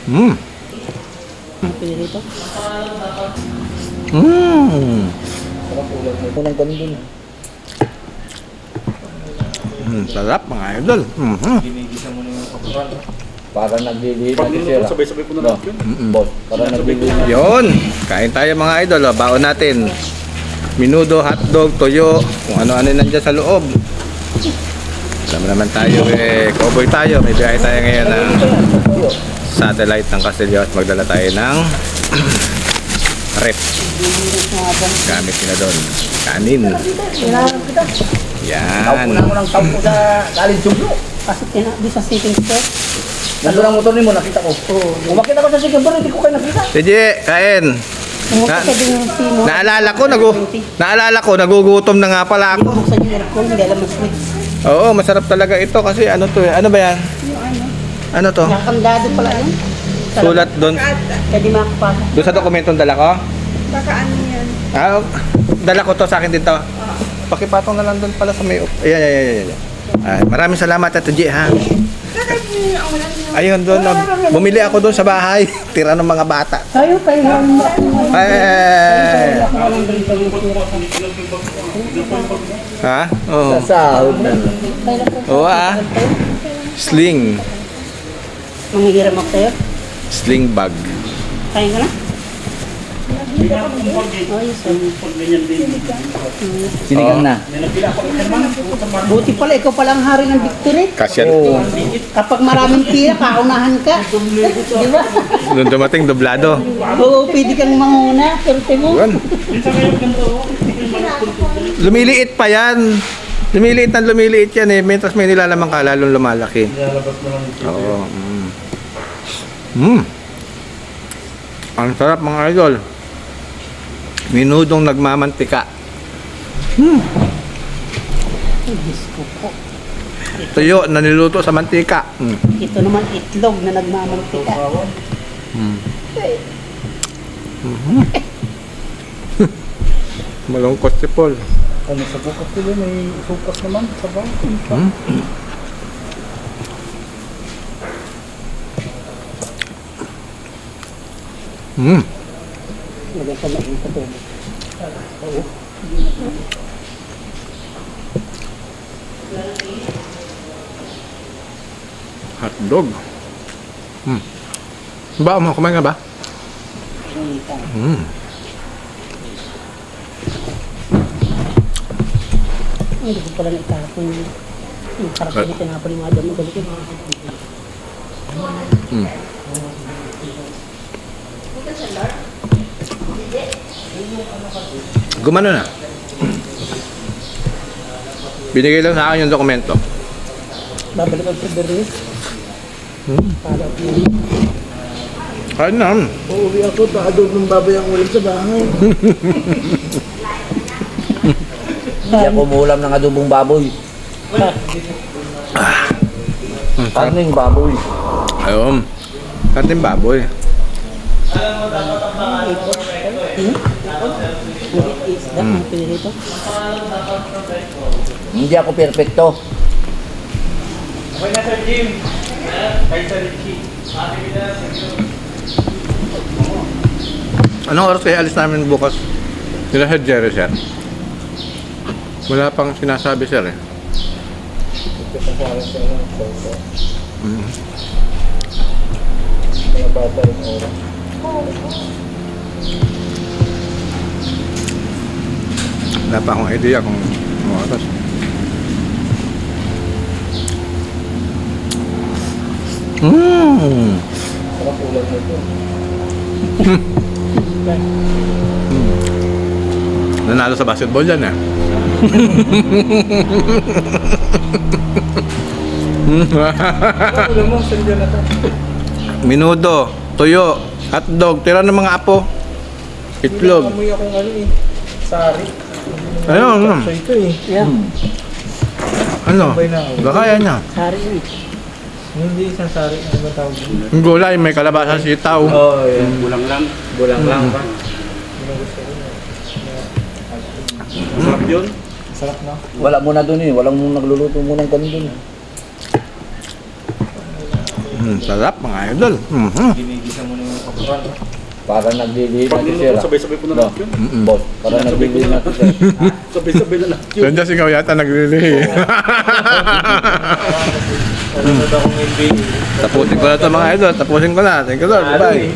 Hmm. Pinirito. Unang ganun. Sarap mga idol. Ginigisa mo na yung kapuran. Para nagliliit Pag na niluto, sila. sabay-sabay ko na lang yun. Boss, para nagliliit na. Yun. Kain tayo mga idol. Oh. Baon natin. Minudo, hotdog, toyo. Kung ano-ano nandiyan sa loob. Alam naman tayo cowboy tayo. May biyahe tayo ngayon ng satellite ng Castillo at magdala tayo ng rep. Gamit na doon. Kanin. Yan. Tawpo ng tawpo sa galing jumlo. Kasi di sa second step. Nandun ang motor ni mo, nakita ko. Kung makita ko sa second floor, hindi ko kayo nakita. Sige, kain. Pumunta ka din yung team mo. Naalala ko, nagugutom na nga pala Hindi ako. buksan yung aircon, hindi alam ang switch. Oo, masarap talaga ito kasi ano to eh. Ano ba yan? Ano to? Nakakandado pala yun. Sulat doon. Kaya di makapasok. Doon sa dokumentong dala ko? Baka ano yan? Ah, dala ko to sa akin din to. Pakipatong na lang doon pala sa may... Ayan. Maraming salamat at G ha. Ayun doon, bumili ako doon sa bahay. Tira ng mga bata. Tayo pa yung Ay! Ha? Oo. Sasahod na. Oo ah. Sling. Manghihiram ako sa'yo. Sling bag. Kain ka na? Oh, yes, Sinigang na. Buti pala, ikaw pala ang hari ng victory. Kasya. Kapag maraming tira, kaunahan ka. Di ba? Doon dumating doblado. Oo, pwede kang manguna. Surte mo. Yun. Lumiliit pa yan. Lumiliit yan eh. Mientras may nilalaman ka, lalong lumalaki. Oo. Ang sarap mga idol. Minudong nagmamantika. Diyos ko po. Tuyo na niluto sa mantika. Ito naman itlog na nagmamantika. Malungkot si Paul. Ano sa bukas sila, may sukas naman sa bangko. Lagyan sa loob sa tubig. Hotdog. Ba mo, kumain ka ba? Hindi ko pala naitapon yun. Yung sarap na tinapon yung mga dami. Galit yung mga Gumano na. Binigay lang sa akin yung dokumento. babalik ang February. Para Kain na. Uuwi ako, paadog ng baboy ang ulam sa bahay. Hindi ako umulam ng adobong baboy. Karning baboy. Ayun. Kating baboy. isda, ang pinirito. Hindi ako perfecto. Okay na Sir Jim. Kay Sir Richie. Anong oras kayo alis namin bukas? Sila Sir Jerry, sir. Wala pang sinasabi, sir eh. Mga bata rin oras. Wala pa akong idea kung anong oras. Sarap ulam na ito. Nanalo sa basketball yan eh. Ulam mo, sandyan na ito. Minudo, tuyo, hotdog, tira ng mga apo. Itlog. Amoy akong ano eh. Sari. Ayun. So ito eh. Yeah. Ano? Baka yan niya. Sari yun. Hindi isang sari. Ano ba tawag dito? Yung gulay, may kalabasa sitaw. Oo, yan. Bulang lang. Bulang lang ba? Sarap yun. Sarap na. Wala muna dun eh. Walang nagluluto muna ng kanin dun. Sarap mga idol. Ginigisa mo na yung kapuran. Para naglilihi Pag na si niluto, Sir. sabay-sabay ko na lahat yun. Boss, para naglilihi na si Sir. Sabay-sabay na lahat yun. Ganda sigaw yata naglilihi. Nanonood akong NBA. Tapusin ko na ito mga idol. Tapusin ko na. Thank you Lord. Bye.